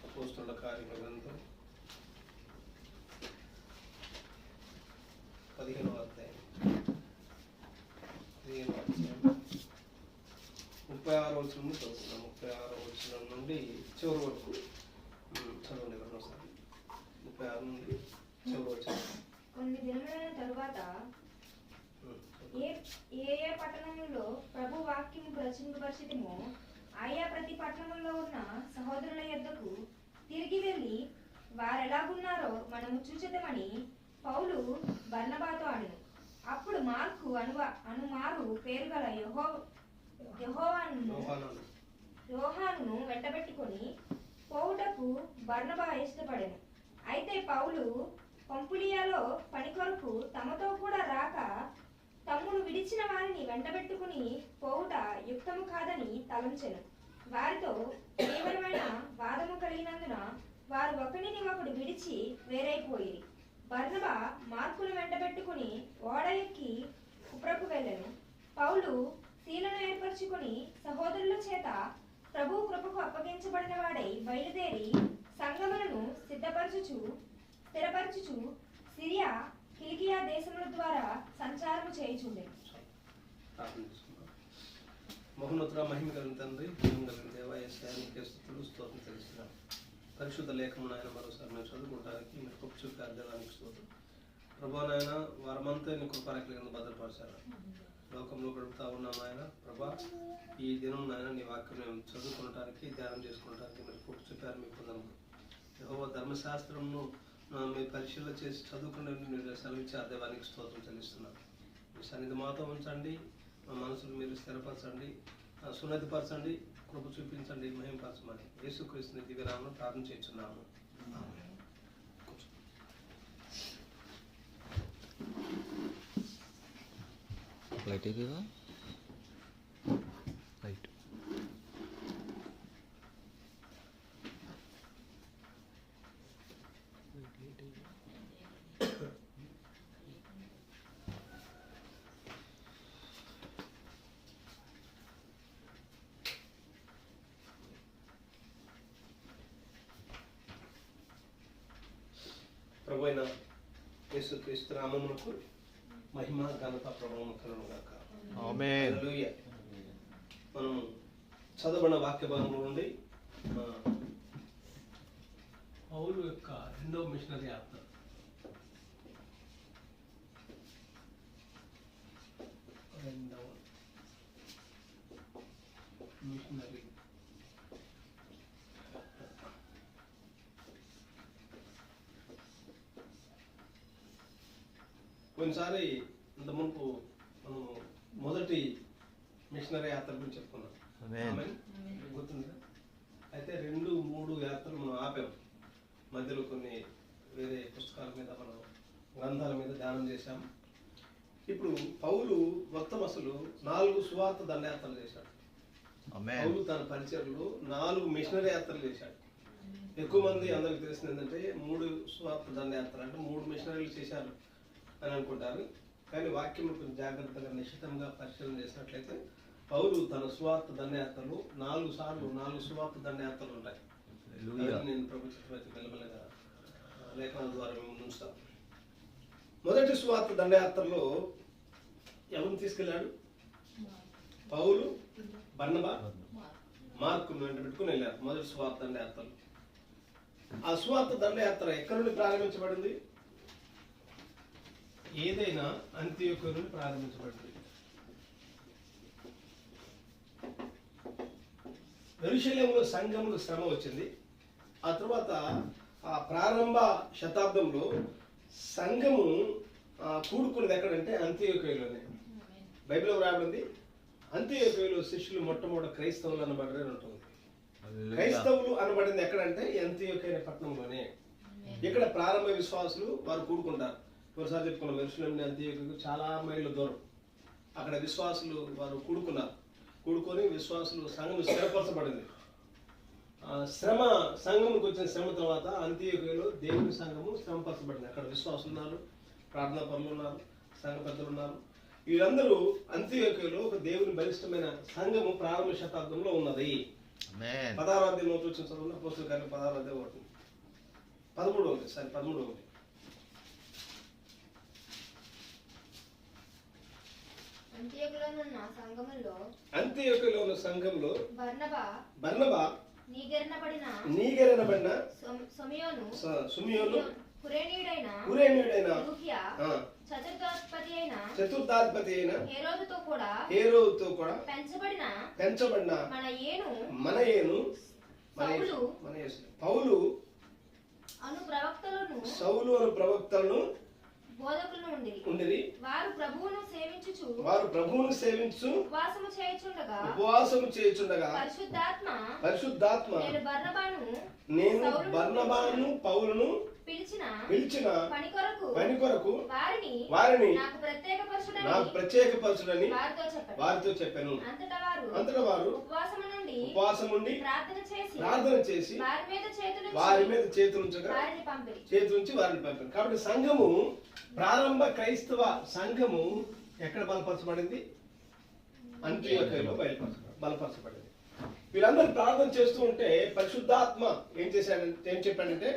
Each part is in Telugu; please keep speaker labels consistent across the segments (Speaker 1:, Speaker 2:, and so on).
Speaker 1: అపోస్తలుల కార్యముల గ్రంథం 15వ అధ్యాయం 36వ వచనం చదువుతున్నాం. 36వ వచనం నుండి చివరి వరకు చదవండి. 36 నుండి చివరి వచనం.
Speaker 2: కొన్ని దినముల తరువాత ఏ పట్టణములో ప్రభు వాక్యము ప్రచురింపబడినమో ఆయా ప్రతి పట్టణములో ఉన్న సహోదరుల యొద్దకు తిరిగి వెళ్ళి వారెలాగున్నారో మనము చూచెదమని పౌలు బర్నబాతో అనెను. అప్పుడు మార్కు అనుమారు పేరు గల యోహానును వెంటబెట్టుకొని పోవుటకు బర్నబా ఇష్టపడెను. అయితే పౌలు పంపులియాలో పని కొరకు తమతో కూడా రాక తమ్మును విడిచిన వారిని వెంటబెట్టుకుని పోవుట యుక్తము కాదని తలంచెను. వారితో తీవ్రమైన వాదము కలిగినందున వారు ఒకరిని ఒకడు విడిచి వేరైపోయిరి. బర్నబా మార్కును వెంటబెట్టుకుని ఓడ ఎక్కి కుప్రకు వెళ్ళెను. పౌలు శీలను ఏర్పరచుకుని సహోదరుల చేత ప్రభు కృపకు అప్పగించబడిన వాడై బయలుదేరి సంగములను సిద్ధపరచుచు స్థిరపరచుచు సిరియా కిలికియా దేశముల ద్వారా సంచారము చేయుచుండెను.
Speaker 1: ప్రార్థన చేసుకుందాం. మహోన్నతుడ మహిమ కలిగిన తండ్రి, జీవం కలిగిన దేవ, యేసయ్యా స్తుతులు స్తోత్రం తెలుస్తున్నాం. పరిశుద్ధ లేఖమును ఆయన మరోసారి మేము చదువుకుంటానికి మీరు కృప చూపి అర్థానికి స్తోత్రం. ప్రభా నాయన వారమంతా నీ కృపారెక్కలను భద్రపరచాలి. లోకంలో గడుపుతా ఉన్నాం ఆయన. ప్రభా ఈ దినం నాయన నీ వాక్యం మేము చదువుకోవడానికి ధ్యానం చేసుకోవడానికి మీరు కృప చూపారు. మీ పొందము యెహోవా ధర్మశాస్త్రంను మీరు పరిశీలన చేసి చదువుకునే మీరు సెలవిచ్చి ఆ దేవానికి స్తోత్రం చెల్లిస్తున్నాం. మీ సన్నిధి మాతో ఉంచండి, మా మనసులు మీరు స్థిరపరచండి, సున్నతిపరచండి, కృప చూపించండి, మహిమపరచమని యేసుక్రీస్తుని దివ్యనామమున ప్రార్థన చేస్తున్నాము.
Speaker 3: లైట్ ఇదిగా లైట్
Speaker 1: ప్రభువైన యేసుక్రీస్తు నామమునకు మహిమ ఘనత ప్రభావం కలుగును గాక.
Speaker 3: ఆమేన్.
Speaker 1: హల్లెలూయా. మనం చదవబడిన వాక్య భాగంలో నుండి పౌలు యొక్క రెండవ మిషనరీ యాత్ర మిషనరీ కొన్నిసారి ఇంత మునుపు మనం మొదటి మిషనరీ యాత్ర గురించి చెప్పుకున్నాం. ఆమేన్. గుర్తుందా? అయితే 2, 3 యాత్రలు మనం ఆపాం. మధ్యలో కొన్ని వేరే పుస్తకాల మీద మనం గ్రంథాల మీద ధ్యానం చేశాం. ఇప్పుడు పౌలు మొత్తం అసలు 4 సువార్త దండయాత్రలు చేశాడు. పౌలు తన పరిచయంలో 4 మిషనరీ యాత్రలు చేశాడు. ఎక్కువ మంది అందరికి తెలిసింది ఏంటంటే 3 సువార్త దండయాత్రలు అంటే 3 మిషనరీలు చేశారు అని అనుకుంటారు. కానీ వాక్యం కొంచెం జాగ్రత్తగా నిశ్చితంగా పరిశీలన చేసినట్లయితే పౌలు తన సువార్త దండయాత్రలు 4 సార్లు 4 సువార్త దండయాత్రలు ఉంటాయి. నేను ప్రభు చిత్రమైతే మెల్లమెల్లగా లేఖనాల ద్వారా మేము ఉంచుతాం. మొదటి సువార్త దండయాత్రలో ఎవరిని తీసుకెళ్ళాడు? పౌలు, బర్నబా, మార్కును వెంట పెట్టుకుని వెళ్ళారు మొదటి సువార్త దండయాత్రలు. ఆ సువార్త దండయాత్ర ఎక్కడి నుండి ప్రారంభించబడింది? ఏదైనా అంత్యోక్య నుండి ప్రారంభించబడింది. యెరూషలేములో సంఘములో శ్రమ వచ్చింది. ఆ తర్వాత ఆ ప్రారంభ శతాబ్దంలో సంఘము కూడుకున్నది ఎక్కడంటే అంత్యోక్యలోనే. బైబిల్లో రాబడింది అంత్యోక్యలో శిష్యులు మొట్టమొదటి క్రైస్తవులు అనబడి ఉంటుంది. క్రైస్తవులు అనబడింది ఎక్కడంటే అంత్యోక్య అనే పట్టణంలోనే. ఇక్కడ ప్రారంభ విశ్వాసులు వారు కూడుకుంటారు. ఒకసారి చెప్పుకున్నాం, యెరూషలేము అంత్యోక్యకు చాలా మైళ్ళ దూరం. అక్కడ విశ్వాసులు వారు కూడుకున్నారు. కూడుకొని విశ్వాసులు సంఘం స్థిరపరచబడింది. శ్రమ సంఘముకు వచ్చిన శ్రమ తర్వాత అంత్యోక్యలో దేవుని సంఘము శ్రమపరచబడింది. అక్కడ విశ్వాసులు ఉన్నారు, ప్రార్థనా పనులు ఉన్నారు, సంఘ పెద్దలు ఉన్నారు. వీళ్ళందరూ అంత్యోక్యలో ఒక దేవుని బలిష్టమైన సంఘము ప్రారంభ శతాబ్దంలో ఉన్నది. 16వ అధ్యాయం వచ్చిన చదువున్న అపోస్తలుల కార్యం 16వ అధ్యాయం ఒకటి 13వ అంత్యోక్యలో ఉన్న సంఘంలో బర్నబా నీగెరనబడిన సుమియోను కురేనీయుడైన చతుర్థాధిపతి అయిన హేరోదుతో కూడా పెంచబడిన మనయేను పౌలు సౌలు అను ప్రవక్తలను
Speaker 2: బోధకులను ఉండిరి. వారు ప్రభువును సేవించు ఉపవాసము చేయుచుండగా పరిశుద్ధాత్మ నేను బర్నబాను పౌలును పిలిచిన పని కొరకు వారిని నాకు ప్రత్యేకపరచుడని వారితో చెప్పాను. అంతటా వారు ఉపవాసం ఉండి ప్రార్థన చేసి వారి మీద చేతులుంచి వారిని పంపారు. కాబట్టి సంఘము ప్రారంభ క్రైస్తవ సంఘము ఎక్కడ బలపరచబడింది? అంత్యోక్యలో బలపరచబడింది. వీళ్ళందరూ ప్రార్థన చేస్తూ ఉంటే పరిశుద్ధాత్మ ఏం చెప్పాడంటే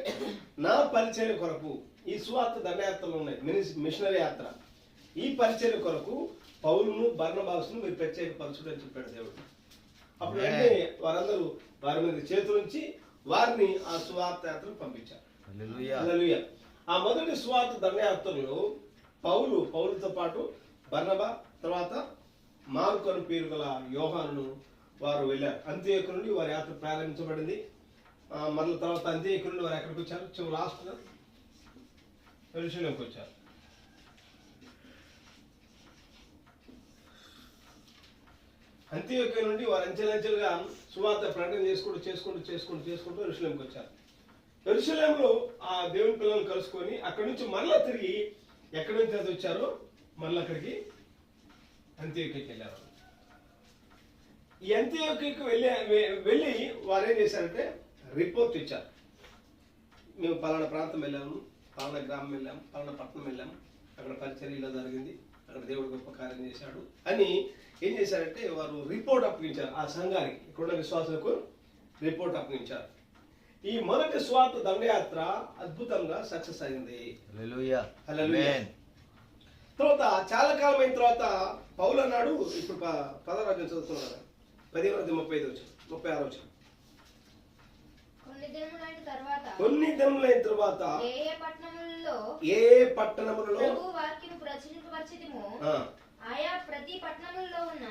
Speaker 2: నా పరిచయం కొరకు
Speaker 1: ఈ సువార్త దండయాత్రలు ఉన్నాయి, మిషనరీ యాత్ర. ఈ పరిచర్య కొరకు పౌలును బర్నబాసును మీరు ప్రత్యేక పరచుడు అని చెప్పాడు దేవుడు. అప్పుడు వెంటనే వారందరూ వారి మీద చేతులుంచి వారిని ఆ సువార్త యాత్రకు పంపించారు. హల్లెలూయా. ఆ మొదటి సువార్త దండయాత్రలో పౌలుతో పాటు బర్నబా, తర్వాత మార్కు అని పేరు గల యోహానును వారు వెళ్ళారు. అంత్యోకు నుండి వారి యాత్ర ప్రారంభించబడింది. మరల తర్వాత అంత్యోకు నుండి వారు ఎక్కడికి వచ్చారు? చివరి లాస్ట్ యెరూషలేముకి వచ్చారు. అంత్యోకు నుండి వారు అంచెలంచెలుగా సువార్త ప్రకటన చేసుకుంటూ యెరూషలేముకి వచ్చారు. యెరూషలేములో ఆ దేవుని పిల్లలను కలుసుకొని అక్కడి నుంచి మరలా తిరిగి ఎక్కడి నుంచి అది వచ్చారో మళ్ళీ అక్కడికి అంత్యోక్యకి వెళ్ళారు. ఈ అంత్యోక్యకి వెళ్ళి వారు ఏం చేశారంటే రిపోర్ట్ ఇచ్చారు. మేము పలానా ప్రాంతం వెళ్ళాము, పలానా గ్రామం వెళ్ళాము, పలానా పట్టణం వెళ్ళాము, అక్కడ పరిచర్యలో జరిగింది, అక్కడ దేవుడు గొప్ప కార్యం చేశాడు అని ఏం చేశారంటే వారు రిపోర్ట్ అప్పగించారు. ఆ సంఘానికి, ఇక్కడున్న విశ్వాసులకు రిపోర్ట్ అప్పగించారు. ఈ మొదటి సువార్త దండయాత్ర అద్భుతంగా సక్సెస్ అయింది.
Speaker 3: హల్లెలూయా.
Speaker 1: తర్వాత చాలా కాలం అయిన తర్వాత పౌలు అన్నాడు, ఇప్పుడు 10వ అధ్యాయం చదువుతున్నారు, 15:35 వచ్చారు. కొన్ని దినములైన తర్వాత ఏ పట్టణములలో
Speaker 2: ఆయా ప్రతి పట్టణములలో ఉన్న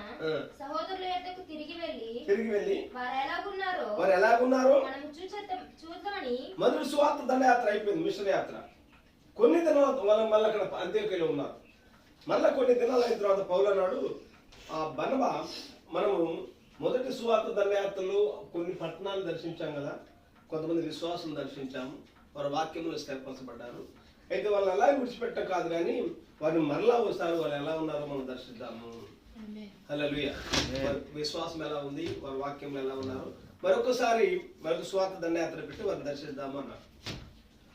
Speaker 2: సహోదరుల యొద్దకు తిరిగి వెళ్ళి వారు ఎలాగున్నారో మనం చూద్దామని
Speaker 1: మొదటి సువార్త దండయాత్ర అయిపోయింది, మిషనరీ యాత్ర. కొన్ని దినాలు మళ్ళీ అక్కడ అంత్యోక్యలో ఉన్నారు. మళ్ళీ కొన్ని దినాలు అయిన తర్వాత పౌలు అన్నాడు, బర్నబా, మనము మొదటి సువార్త దండయాత్రలో కొన్ని పట్టణాలు దర్శించాం కదా, కొంతమంది విశ్వాసం దర్శించాము, వారి వాక్యంలో స్థిరపరచబడ్డారు. అయితే వాళ్ళని అలా విడిచిపెట్టడం కాదు, కానీ వారిని మరలా ఒకసారి వాళ్ళు ఎలా ఉన్నారో మనం దర్శిద్దాము. హల్లెలూయా. విశ్వాసం ఎలా ఉంది, వారి వాక్యంలో ఎలా ఉన్నారు, మరొక సువార్త దండయాత్ర పెట్టి వారిని దర్శిద్దాము అన్నారు.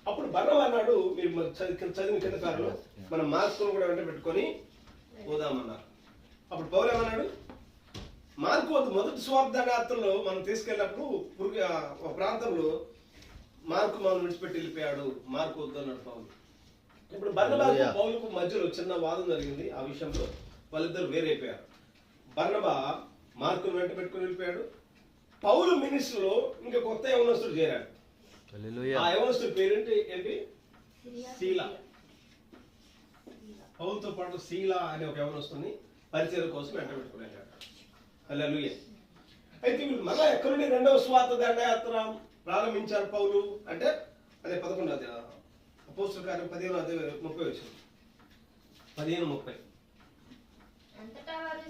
Speaker 1: అప్పుడు బర్నబా అన్నాడు, మీరు చదివిన కింద కాలంలో మన మార్కును కూడా వెంట పెట్టుకొని పోదామన్నారు. అప్పుడు పౌలు ఏమన్నాడు, మార్కు వద్దు, మొదటి సువార్త దండయాత్రలో మనం తీసుకెళ్ళినప్పుడు ఒక ప్రాంతంలో మార్కు మనం విడిచిపెట్టి వెళ్ళిపోయాడు, మార్కు వద్దు అన్నాడు పౌలు. ఇప్పుడు బర్నబాకు పౌలుకు మధ్యలో చిన్న వాదం జరిగింది. ఆ విషయంలో వాళ్ళిద్దరు వేరైపోయారు. బర్నబా మార్కును వెంట పెట్టుకుని వెళ్ళిపోయాడు. పౌలు మినిస్ట్రీలో ఇంకా కొత్త యవనస్తుడు చేరాడు. ఆ యవనస్తుడి పేరేంటి? శీలా. పౌలుతో పాటు శీలా అనే ఒక యవనస్తుని పరిచయం కోసం వెంట పెట్టుకుని వెళ్ళాడు. హల్లెలూయా. అయితే వీళ్ళు మళ్ళా ఎక్కడి నుండి రెండవ సువార్త దండయాత్ర ప్రారంభించారు పౌలు అంటే అదే 11వ అధ్యాయం అపోస్తలుల కార్యం 15:30 వచ్చింది. 15:30.
Speaker 2: అంతటా
Speaker 1: వారు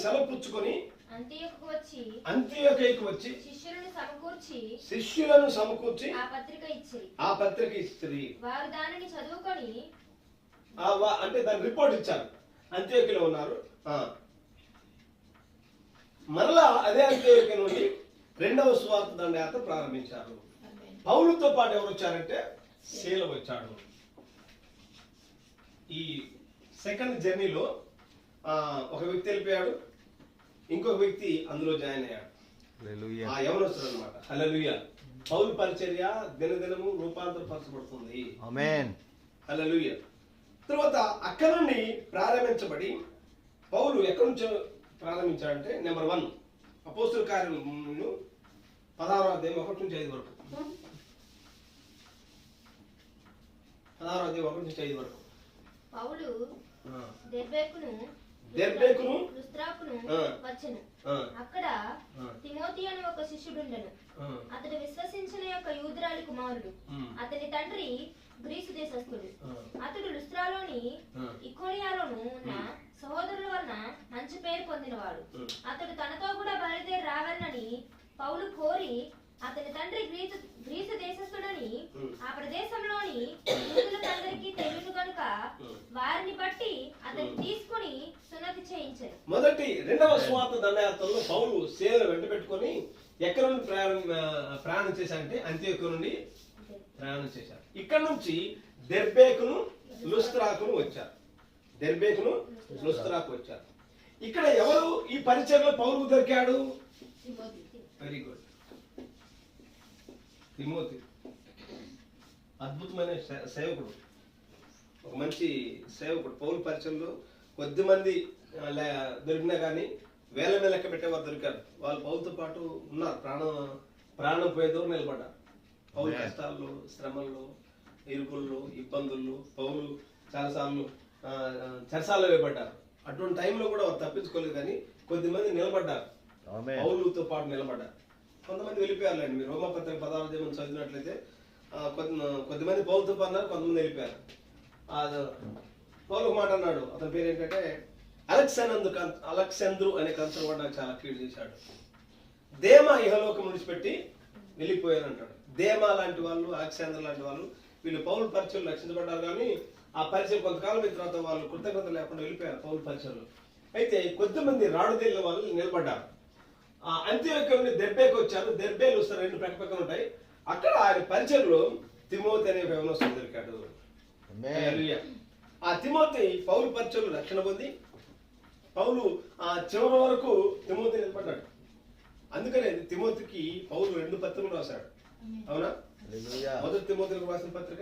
Speaker 1: సెలవు పుచ్చుకొని అంతియోకయకు వచ్చి శిష్యులను సమకూర్చి ఆ పత్రిక ఇచ్చిరి.
Speaker 2: వారు దానిని చదువుకొని
Speaker 1: అంటే దాని రిపోర్ట్ ఇచ్చారు. అంత్యోక్యలో ఉన్నారు. మరలా అదే అంత్యోక్య నుండి రెండవ సువార్త దండయాత్ర ప్రారంభించారు. పౌలుతో పాటు ఎవరు వచ్చారంటే శీల వచ్చాడు. ఈ సెకండ్ జర్నీలో ఒక వ్యక్తి వెళ్ళిపోయాడు, ఇంకొక వ్యక్తి అందులో జాయిన్ అయ్యాడు. ఆ యవనస్తుడు అన్నమాట. హల్లెలూయా. పౌలు పరిచర్య దినదినము రూపాంతరపరచబడుతుంది.
Speaker 3: ఆమేన్.
Speaker 1: హల్లెలూయా. తర్వాత అక్కడ నుండి ప్రారంభించబడి పౌలు ఎక్కడి నుంచో ప్రారంభించాడంటే నెంబర్ 1 అపోస్తలుల కార్యం 16వ అధ్యాయం 1 నుంచి 5 వరకు. 16వ అధ్యాయం 1 నుంచి 5 వరకు.
Speaker 2: పౌలు దెర్బేకును లుస్త్రాకును వచ్చెను. అక్కడ తిమోతి అనే ఒక శిష్యుడుండెను. అతడు విశ్వసించిన యొక్క యూదురాలి కుమారుడు. అతని తండ్రి గ్రీసు దేశస్థుడు. అతడు లుస్త్రాలోని ఇకోనియాలోను ఉన్న సహోదరుల వలన మంచి పేరు పొందినవాడు. అతడు తనతో కూడా బయలుదేరి రావాలని పౌలు కోరి, అతని తండ్రి గ్రీసు దేశస్థుడని ఆ ప్రదేశంలోని యూదులకందరికీ తెలియదు కనుక వారిని బట్టి అతన్ని తీసుకుని సున్నతి చేయించారు.
Speaker 1: మొదటి రెండవ సువార్త దండయాత్రలో పౌలు సేవలు వెంట పెట్టుకొని ఎక్కడి నుండి ప్రయాణం చేశారంటే అంత్యోక్య నుండి ప్రయాణం చేశారు. ఇక్కడ నుంచి దెర్బేకును లుస్త్రాకును వచ్చారు. వచ్చారు. ఇక్కడ ఎవరు ఈ పరిచయంలో పౌలుకు దొరికాడు? Very good, Timothy. అద్భుతమైన సేవకుడు, ఒక మంచి సేవకుడు. పౌలు పరిచయంలో కొద్దిమంది దొరికినా కానీ వేల మీద లెక్క పెట్టేవారు దొరికారు. వాళ్ళు పౌలతో పాటు ఉన్నారు, ప్రాణం పోయేదో నిలబడ్డారు. పౌలు కష్టాల్లో, శ్రమల్లో, ఇరుకుల్లో, ఇబ్బందుల్లో పౌలు చాలాసార్లు చెరసాల్లో వేయబడ్డారు. అటువంటి టైంలో కూడా వారు తప్పించుకోలేదు, కానీ కొద్దిమంది నిలబడ్డారు, పౌలుతో పాటు నిలబడ్డారు. కొంతమంది వెళ్ళిపోయారులేండి. మీరు రోమపత్రిక 16వ అధ్యాయం చదివినట్లయితే కొద్దిమంది పౌలుతో పాటు కొంతమంది వెళ్ళిపోయారు. పౌలు ఒక మాట అన్నాడు, అతని పేరు ఏంటంటే అలెగ్జాంద్రు అనే కన్సర్ కూడా నాకు చాలా క్రియేట్ చేశాడు. దేమా ఇహలోకం విడిచిపెట్టి వెళ్ళిపోయారు అంటాడు. దేమా లాంటి వాళ్ళు, అలెగ్జాందర్ లాంటి వాళ్ళు, వీళ్ళు పౌలు పరిచయం రక్షించబడ్డారు, కానీ ఆ పరిచయం కొంతకాలం తర్వాత వాళ్ళు కృతజ్ఞత లేకుండా వెళ్ళిపోయారు పౌలు పరిచయంలో. అయితే కొద్దిమంది రాడుదేలిన వాళ్ళు నిలబడ్డారు. అంత్యోక్య నుండి దెర్బేకి వచ్చారు. దెర్బేలు వస్తారు, 2 పక్కన ఉంటాయి. అక్కడ ఆయన పరిచయంలో తిమోతి అనే యవనస్తుడు దొరికాడు. ఆ తిమోతి పౌలు పరిచయంలో రక్షణ పొంది పౌలు ఆ చివరి వరకు తిమోతి నిలబడ్డాడు. అందుకనే తిమోతికి పౌలు 2 పత్రికలు రాశాడు. అవునా? మొదటి తిమోతిలకు రాసిన పత్రిక,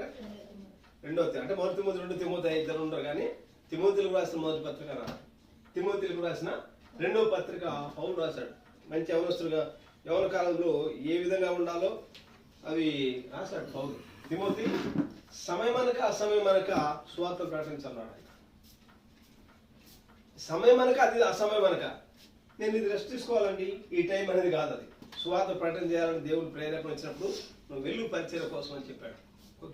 Speaker 1: రెండోది అంటే మొదటి తిమోతి, 2 తిమోతి, 2 ఉండరు, కానీ తిమోతిలకు రాసిన మొదటి పత్రిక రా, తిమోతిలకు రాసిన 2వ పత్రిక పౌలు రాశాడు. మంచి యవనస్తుడుగా యవన కాలంలో ఏ విధంగా ఉండాలో అవి రాశాడు పౌలు. తిమోతి సమయమనక అసమయమనక సువార్త ప్రకటించాలన్నాడు. సమయమనక అది అసమయమనక, నేను ఇది రెస్ట్ తీసుకోవాలండి ఈ టైం అనేది కాదు. అది సువార్త ప్రకటన చేయాలని దేవుడు ప్రేరేపణ ఇచ్చినప్పుడు నువ్వు వెళ్ళు పరిచయం కోసం అని చెప్పాడు.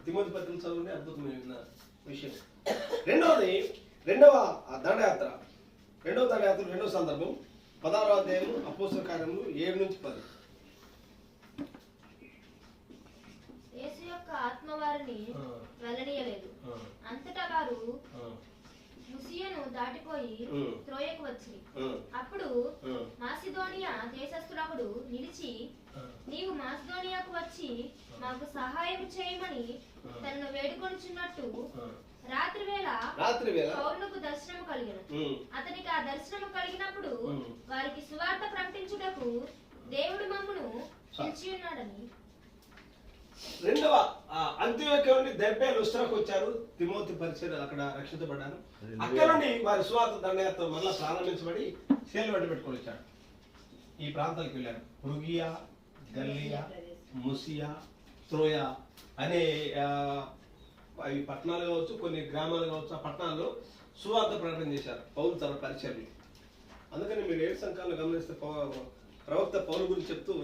Speaker 1: తిమోతి పత్రిక చదువునే అద్భుతమైన విషయం. రెండవ దండయాత్ర, రెండవ సందర్భం 16వ అధ్యాయం అపోస్తల కార్యములు 7-10.
Speaker 2: యేసు యొక్క ఆత్మ వారిని వెళ్ళనీయలేదు. అంతటా వారు ముసియను దాటిపోయి త్రోయకు వచ్చిరి. అప్పుడు మాసిదోనియా దేశస్థుడొకడు నిలిచి, నీవు మాసిదోనియాకు వచ్చి మాకు సహాయం చేయమని తనను వేడుకొనుచున్నట్టు రాత్రి వేళ పౌలునకు దర్శనము కలిగెను. అతనికి ఆ దర్శనము కలిగినప్పుడు వారికి సువార్త ప్రకటించుటకు దేవుడు మమ్మును పిలిచి ఉన్నాడని.
Speaker 1: రెండవ అంత్యోక్య నుండి దెర్బే లుస్త్రాకు వచ్చారు. తిమోతి పరిచయం అక్కడ రక్షించబడ్డారు. అక్కడ నుండి వారి సువార్త దండయాత్ర మళ్ళా ప్రారంభించబడి సేలు వెంట పెట్టుకొని వచ్చాడు. ఈ ప్రాంతాలకు వెళ్ళారు. పృగియా, గల్లియా, ముసియా, త్రోయా అనే అవి పట్టణాలు కావచ్చు, కొన్ని గ్రామాలు కావచ్చు. ఆ పట్టణాల్లో సువార్త ప్రకటన చేశారు పౌలు తన పరిచయం. అందుకని మీరు 7 సంఘాలను గమనిస్తే ప్రవక్త పౌలు గురించి చెప్తూ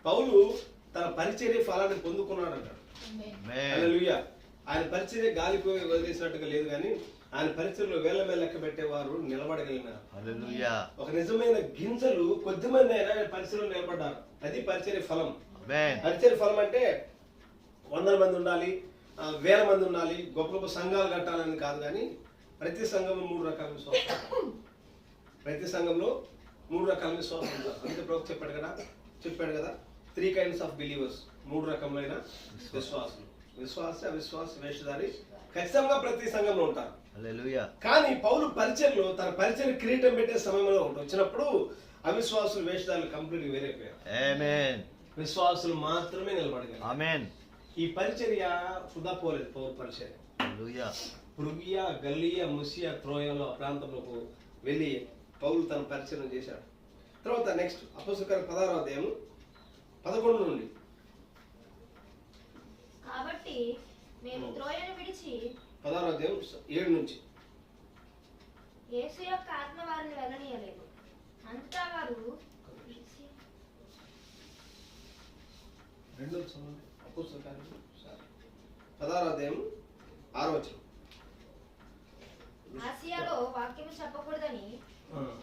Speaker 1: పౌలు తన పరిచర్య ఫలాన్ని పొందుకున్నాడు అంటాడు. హల్లెలూయా. ఆయన పరిచర్య గాలిపోయి వదిలేసినట్టుగా లేదు, కానీ ఆయన పరిచర్యలో వేల మీద లెక్క పెట్టేవారు నిలబడగలిగినారు. ఒక నిజమైన గింజలు కొద్దిమంది అయినా పరిచర్యలో నిలబడ్డారు. అది పరిచర్య ఫలం. పరిచర్య ఫలం అంటే 100 మంది ఉండాలి, 1000 మంది ఉండాలి, గొప్ప గొప్ప సంఘాలు కట్టాలని కాదు, కానీ ప్రతి సంఘంలో 3 రకాల విశ్వాసం. ప్రతి సంఘంలో 3 రకాల విశ్వాసం ఉంటారు. అందుకే ప్రవక్త చెప్పాడు కదా 3 kinds of believers, 3 రకములైన విశ్వాసులు. విశ్వాస, అవిశ్వాస, వేషధారి ఖచ్చితంగా ప్రతి సంఘంలో ఉంటారు. కానీ పౌలు పరిచర్లో తన పరిచర్ కిరీటం పెట్టే సమయంలో వచ్చినప్పుడు అవిశ్వాసులు, వేషధారులు కంప్లీట్ వేరైపోయారు. విశ్వాసులు మాత్రమే నిలబడగలరు. ఈ పరిచర్య వృధా పోలేదు. పౌరు పరిచర్య పృగియా, గల్లియా, ముసియా, త్రోయలో ప్రాంతంలోకి వెళ్ళి పౌలు తన పరిచయం చేశాడు. తర్వాత నెక్స్ట్ అపోస్తల కార్యం 16వ అధ్యాయం 11 నుండి.
Speaker 2: కాబట్టి మేము త్రోయను విడిచి
Speaker 1: 16వ అధ్యాయం 7 నుంచి.
Speaker 2: యేసు యొక్క ఆత్మ వారిని వెళ్ళనీయలేదు. అంతటా వారు
Speaker 1: అపోస్తల కార్యం 16వ అధ్యాయం 6వ వచనం.
Speaker 2: ఆసియాలో వాక్యము చెప్పకూడదని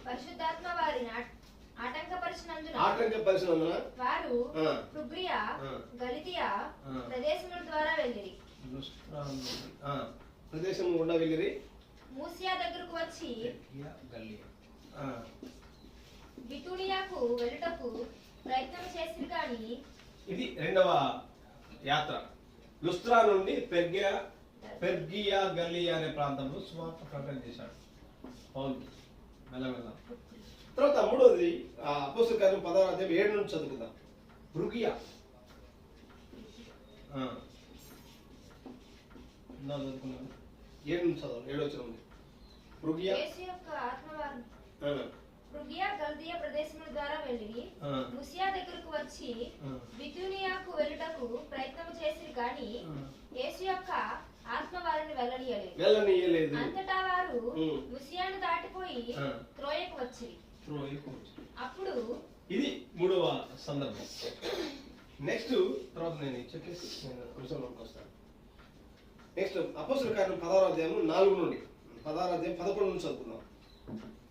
Speaker 2: పరిశుద్ధాత్మ వారిని ఆటంకపరిచినందున వారు ఫ్రుగియా, గలితియా ప్రదేశముల ద్వారా వెళ్ళిరి.
Speaker 1: ప్రదేశం గుండా వెళ్ళిరి.
Speaker 2: మూసియా దగ్గరకు వచ్చి బితూనియాకు వెళ్ళుటకు ప్రయత్నం చేసిరు. కానీ
Speaker 1: ఇది రెండవ యాత్ర. లుస్త్రా నుండి పెర్గియా, గల్లియా అనే ప్రాంతంలో సువార్త ప్రకటన చేశాడు పౌలు మెల్లమెల్ల. తర్వాత మూడోది అపోస్తల కార్యం 16వ అధ్యాయం 7 నుంచి చదువుకుందాం. పృగియా ఇందా చదువుకున్నాను 7 నుంచి చదవాలి 7 వచ్చిన ఉంది. పృగియా
Speaker 2: యేసు యొక్క ఆత్మవారు
Speaker 1: ఆ,
Speaker 2: పృగియా గల్దీయ ప్రదేశముల ద్వారా వెళ్ళి
Speaker 1: ఆ,
Speaker 2: ముసియా దగ్గరకు వచ్చి
Speaker 1: ఆ,
Speaker 2: బితూనియాకు వెళ్ళుటకు ప్రయత్నం చేసిరి కానీ
Speaker 1: ఆ.
Speaker 2: యేసు యొక్క ఆత్మ వారిని వెళ్ళనీయలేదు.
Speaker 1: వెళ్ళనీయలేదు.
Speaker 2: అంతటా వారు
Speaker 1: ఉమ్.
Speaker 2: ముసియాను దాటిపోయి
Speaker 1: ఆ.
Speaker 2: త్రోయకు వచ్చిరి. అప్పుడు
Speaker 1: ఇది 3వ సందర్భం. నెక్స్ట్ తర్వాత నేను చెప్పేసి నేను అంశంలోకి వస్తాను. నెక్స్ట్ అపోస్తలుల కార్యం 16వ అధ్యాయం 4 నుండి 16వ అధ్యాయం 11 నుంచి చదువుకుందాం.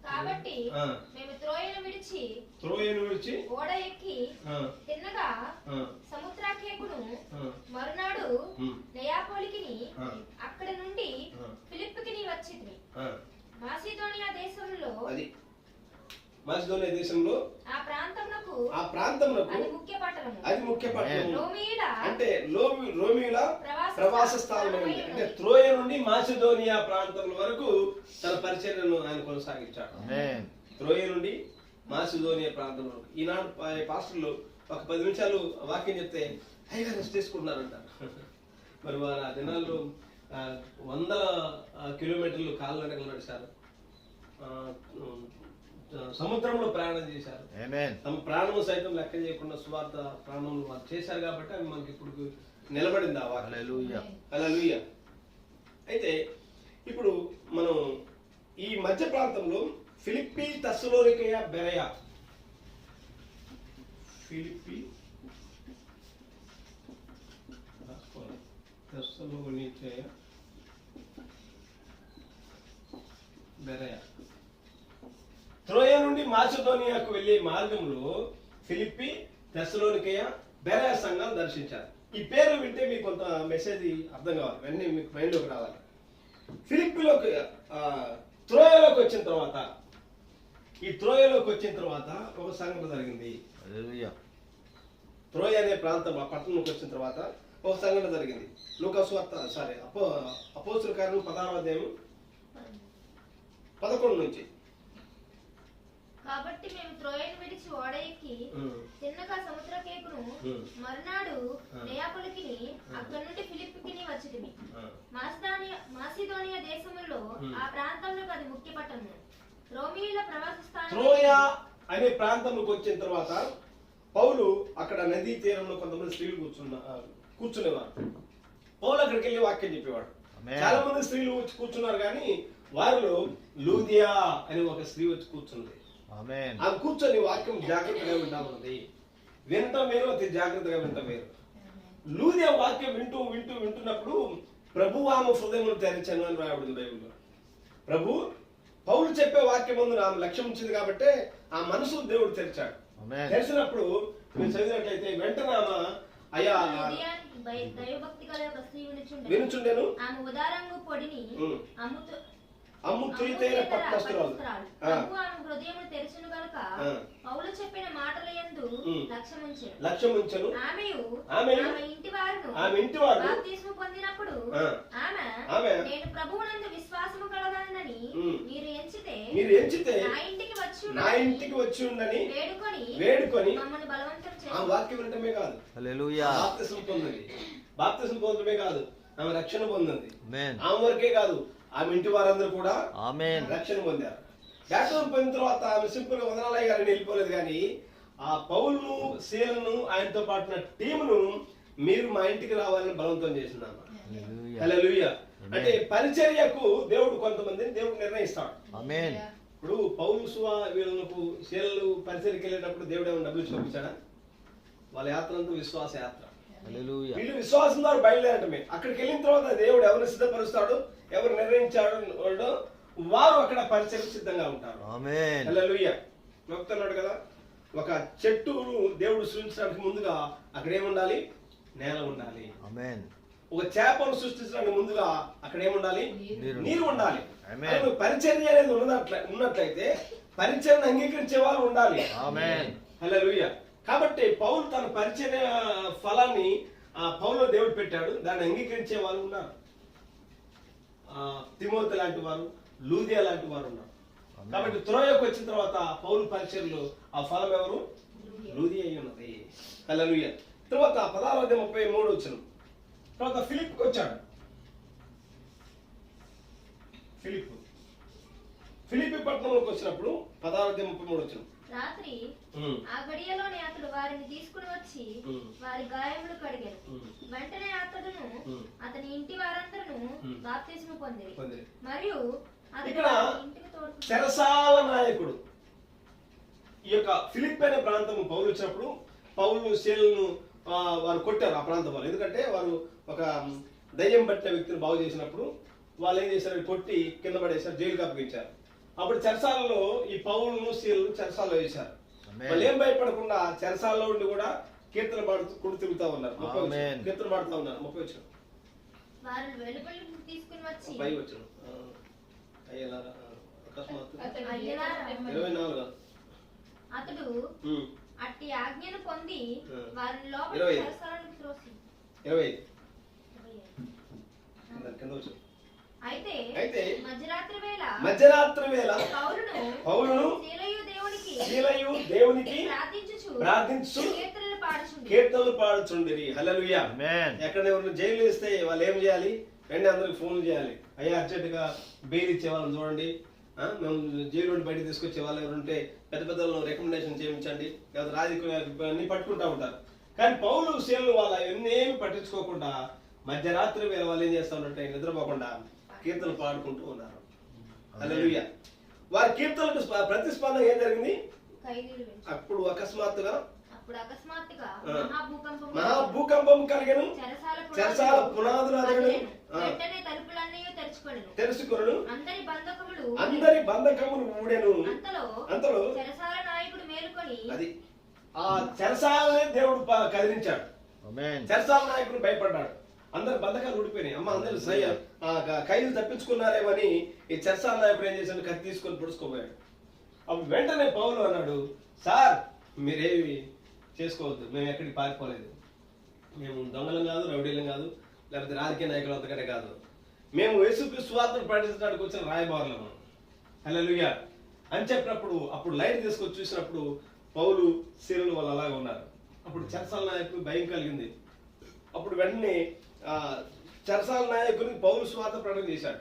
Speaker 2: కాబట్టి
Speaker 1: ఆ.
Speaker 2: మేము త్రోయను విడిచి
Speaker 1: త్రోయను విడిచి
Speaker 2: ఓడ ఎక్కి
Speaker 1: ఆ,
Speaker 2: తిన్నగా
Speaker 1: ఆ,
Speaker 2: సముద్రాకేకును
Speaker 1: ఆ,
Speaker 2: మరునాడు
Speaker 1: ఉమ్,
Speaker 2: నెయాపోలికిని
Speaker 1: ఆ.
Speaker 2: అక్కడ నుండి
Speaker 1: ఆ.
Speaker 2: ఫిలిప్పుకిని వచ్చితిమి.
Speaker 1: ఆ.
Speaker 2: మాసిదోనియా దేశంలో
Speaker 1: అది మాసిదోనియా దేశంలో
Speaker 2: ఆ ప్రాంతమునకు
Speaker 1: ఆ ప్రాంతమునకు
Speaker 2: అది ముఖ్య పట్టణము.
Speaker 1: అది ముఖ్య పట్టణము.
Speaker 2: రోమీయుల
Speaker 1: అంటే రోమియుల ప్రవాస స్థానమైంది. అంటే త్రోయ నుండి మాసిదోనియా ప్రాంతం వరకు తన పరిచర్యను ఆయన కొనసాగించాడు.
Speaker 3: ఆమేన్.
Speaker 1: త్రోయ నుండి మాసిదోనియా ప్రాంతం వరకు. ఈనాడు పాస్టర్లు ఒక 10 నిమిషాలు వాక్యం చెప్తే హైగా రెస్ట్ తీసుకుంటున్నారంట. మరి వారు ఆ దినాల్లో వందల కిలోమీటర్లు కాలినడకలు నడిచారు. సముద్రంలో ప్రయాణం చేశారు.
Speaker 3: ఆమేన్.
Speaker 1: తమ ప్రాణము సైతం లెక్క చేయకుండా సువార్త ప్రాణములు వారు చేశారు కాబట్టి అవి మనకి ఇప్పుడు నిలబడింది ఆ వాక్యం.
Speaker 3: హల్లెలూయా.
Speaker 1: హల్లెలూయా. అయితే ఇప్పుడు మనం ఈ మధ్య ప్రాంతంలో ఫిలిప్పి, తెస్సలోనికయ, బెరయ, ఫిలిప్పి, తెస్సలోనికయ, బెరయ, త్రోయ నుండి మాసిదోనియాకు వెళ్లే మార్గంలో ఫిలిప్పి, తెస్సలోనికయ, బెరయ సంఘాలు దర్శించారు. ఈ పేర్లు వింటే మీకు కొంత మెసేజ్ అర్థం కావాలి, వెంటనే మీకు మైండ్లోకి రావాలి. ఫిలిప్పిలోకి త్రోయలోకి వచ్చిన తర్వాత ఒక సంఘటన జరిగింది.
Speaker 3: హల్లెలూయా.
Speaker 1: త్రోయ అనే ప్రాంతం ఆ పట్టణంలోకి వచ్చిన తర్వాత ఒక సంఘటన జరిగింది. లూకాసు వార్త అపోస్తలుల కార్యం 16వ అధ్యాయం 11 నుంచి.
Speaker 2: కాబట్టి మేము త్రోయను విడిచి ఓడ ఎక్కి తిన్నగా సముద్రకేకును మరునాడు నెయాపోలికిని అక్కడి నుండి ఫిలిప్పుకిని వచ్చితిమి. మాసిదోనియా దేశములో ఆ ప్రాంతంలో అది ముఖ్య పట్టణము. రోమీయుల ప్రవాస స్థానం.
Speaker 1: త్రోయ అనే ప్రాంతంలోకి వచ్చిన తర్వాత పౌలు అక్కడ నదీ తీరంలో కొంతమంది స్త్రీలు కూర్చునేవారు. పౌలు అక్కడికి వెళ్ళి వాక్యం చెప్పేవాడు. చాలా మంది స్త్రీలు వచ్చి కూర్చున్నారు కానీ వారిలో లూదియా అనే ఒక స్త్రీ వచ్చి కూర్చుంది.
Speaker 3: ఆమేన్.
Speaker 1: ఆమె కూర్చొని వాక్యం జాగ్రత్తగా వింటామన్నది. వినటం వేరు, అతి జాగ్రత్తగా వినటం వేరు. లూదియా వాక్యం వింటున్నప్పుడు ప్రభు ఆమె హృదయమును తెరిచాను అని రాయబడింది బైబిల్లో. ప్రభు పౌలు చెప్పే వాక్యం ముందు ఆమె లక్ష్యం ఉంచింది కాబట్టి ఆ మనసు దేవుడు తెరిచాడు. తెరిచినప్పుడు మీరు చదివినట్లయితే వెంటనే ఆమె అయ్యా
Speaker 2: దైవభక్తి గల ఒక స్త్రీ
Speaker 1: వినుచుండెను.
Speaker 2: ఆమె ఉదారంగు పొడిని
Speaker 1: అమ్ముతులైన పట్టణస్థురాలు.
Speaker 2: ఆమె హృదయము తెరిచెను గనుక పౌలు చెప్పిన మాటల యందు
Speaker 1: లక్ష్యముంచెను.
Speaker 2: ఆమె ఇంటి వారు బాప్తిస్మము పొందినప్పుడు ఆమె నేను ప్రభువునందు విశ్వాసము కలగలనని మీరు ఎంచితే నా ఇంటికి వచ్చి ఉండని వేడుకొని మమ్మల్ని బలవంతం చేయండి.
Speaker 1: ఆ వాక్యం వినటమే కాదు,
Speaker 3: హల్లెలూయా,
Speaker 1: బాప్తిస్మం పొందడమే కాదు, ఆమె రక్షణ పొందింది.
Speaker 3: ఆమేన్.
Speaker 1: ఆమె వరకే కాదు, ఆమె ఇంటి వారందరూ కూడా
Speaker 3: ఆమేన్
Speaker 1: రక్షణ పొందారు. బ్యాప్టిజం పొందిన తర్వాత ఆమె సింపుల్ గా వందనాలయ్య గారిని వెళ్ళిపోలేదు కానీ ఆ పౌలును, శీలను, ఆయనతో పాటున్న టీమును మీరు మా ఇంటికి రావాలని బలవంతం చేసింది ఆమె. హల్లెలూయా. అంటే పరిచర్యకు దేవుడు కొంతమందిని దేవుడు నిర్ణయిస్తాడు.
Speaker 3: ఆమేన్.
Speaker 1: ఇప్పుడు పౌలు వీళ్ళకు శీలలు పరిచర్యకి వెళ్ళేటప్పుడు దేవుడు ఏమైనా డబ్బులు చూపించాడా? వాళ్ళ యాత్ర అంతా విశ్వాస యాత్ర.
Speaker 3: హల్లెలూయా.
Speaker 1: వీళ్ళు విశ్వాసం ద్వారా బయలుదేరటమే. అక్కడికి వెళ్ళిన తర్వాత దేవుడు ఎవరిని సిద్ధపరుస్తాడు, ఎవరు నిర్ణయించాడు వారు అక్కడ పరిచయం సిద్ధంగా ఉంటారు.
Speaker 3: ఆమేన్.
Speaker 1: హల్లెలూయా. చెప్తున్నాడు కదా, ఒక చెట్టును దేవుడు సృష్టించడానికి ముందుగా అక్కడ ఏముండాలి? నేల ఉండాలి.
Speaker 3: ఆమేన్.
Speaker 1: ఒక చేపను సృష్టించడానికి ముందుగా అక్కడ ఏముండాలి? నీరు ఉండాలి.
Speaker 3: ఆమేన్.
Speaker 1: పరిచర్య అనేది ఉన్నట్లయితే పరిచర్యను అంగీకరించే వాళ్ళు ఉండాలి.
Speaker 3: ఆమేన్.
Speaker 1: హల్లెలూయా. కాబట్టి పౌలు తన పరిచర్య ఫలాన్ని పౌలులో దేవుడు పెట్టాడు, దాన్ని అంగీకరించే వాళ్ళు ఉన్నారు. తిమోతి లాంటి వారు, లూదియా లాంటి వారు ఉన్నారు. కాబట్టి త్రోయకు వచ్చిన తర్వాత పౌలు పరిచర్యలో ఆ ఫలం ఎవరు? లూదియా అయి ఉన్నది. హల్లెలూయా. తర్వాత 16వ అధ్యాయం 33 వచనం. తర్వాత ఫిలిప్కి వచ్చాడు. ఫిలిప్పి పట్టణంలోకి వచ్చినప్పుడు 16:33 వచ్చిన
Speaker 2: రాత్రి ఆ గడియలోనే అతడు వారిని తీసుకుని వచ్చి వారి గాయములు కడిగారు. వెంటనే అతడును అతని ఇంటి వారందరూ బాప్తిస్మము పొందిరి. మరియు
Speaker 1: ఇక్కడ చెరసాల నాయకుడు ఈ యొక్క ఫిలిప్పి అనే ప్రాంతం పౌలు వచ్చినప్పుడు పౌలు శీలను వారు కొట్టారు ఆ ప్రాంతం వాళ్ళు. ఎందుకంటే వారు ఒక దయ్యం పట్టిన వ్యక్తిని బాగు చేసినప్పుడు వాళ్ళు ఏం చేశారు, కొట్టి కింద పడేశారు, జైలుకి అప్పగించారు. అప్పుడు చెరసాలలో ఈ పౌలును శీలను చెరసాలలో వేశారు. వాళ్ళు ఏం భయపడకుండా చెరసాలలో ఉండి కూడా కీర్తన పాడుతూ కొడు తిరుగుతా ఉన్నారు. కీర్తన పాడుతూ ఉన్నారు. 30 వచ్చిన పై వచ్చిన
Speaker 2: అతడు అట్టి ఆజ్ఞను పొంది వారిని
Speaker 1: 20 కింద వచ్చి అయితే మధ్యరాత్రి వేళ పౌలును శీలయు దేవునికి ప్రార్థించు కీర్తనలు పాడుచుండిరి. హల్లెలూయా. ఎక్కడ ఎవరు జైలు వేస్తే వాళ్ళు ఏం చేయాలి, వెంటనే అందరికి ఫోన్ చేయాలి. అయ్యా అర్జెంటుగా బెయిల్ ఇచ్చే వాళ్ళని చూడండి, మేము జైలు నుండి బయటకు తీసుకొచ్చే వాళ్ళు ఎవరుంటే పెద్ద పెద్దలను రికమెండేషన్ చేయించండి, లేదా రాజకీయ పట్టుకుంటా ఉంటారు. కానీ పౌలు శీలలు వాళ్ళ ఎన్నేమి పట్టించుకోకుండా మధ్యరాత్రి వేళ వాళ్ళు ఏం చేస్తా ఉన్నట్టే నిద్రపోకుండా కీర్తనలు పాడుకుంటూ ఉన్నారు. హల్లెలూయా. వారి కీర్తనలకు ప్రతిస్పందన ఏం జరిగింది? అప్పుడు అకస్మాత్తుగా మహాభూకంపం కలిగను, చెరసాల పునాదులు తెరుచుకొనెను, అందరి బంధకములు ఊడెను. అంతలో అది ఆ చెరసాలనే దేవుడు కదిలించాడు. చెరసాల నాయకుడు భయపడ్డాడు. అందరు బంధకాలు ఊడిపోయినాయి. అమ్మ అందరు ఖైదు తప్పించుకున్నారేమని ఈ చెరసాల నాయకుడు ఏం చేశాడు, కత్తి తీసుకొని పొడుచుకోపోయాడు. అప్పుడు వెంటనే పౌలు అన్నాడు, సార్ మీరేమి చేసుకోవద్దు, మేము ఎక్కడికి పారిపోలేదు, మేము దొంగలం కాదు, రౌడీలం కాదు, లేకపోతే రాజకీయ నాయకులు అంతకంటే కాదు, మేము యేసుక్రీస్తు సువార్తను ప్రకటించడానికి వచ్చిన రాయబారులము. హల్లెలూయా అని చెప్పినప్పుడు అప్పుడు లైట్ తీసుకొచ్చి చూసినప్పుడు పౌలు శీలలు వాళ్ళు అలాగే ఉన్నారు. అప్పుడు చెరసాల నాయకుడు భయం కలిగింది. అప్పుడు వెంటనే చెరసాల నాయకుడిని పౌలు సువార్త ప్రకటన చేశాడు.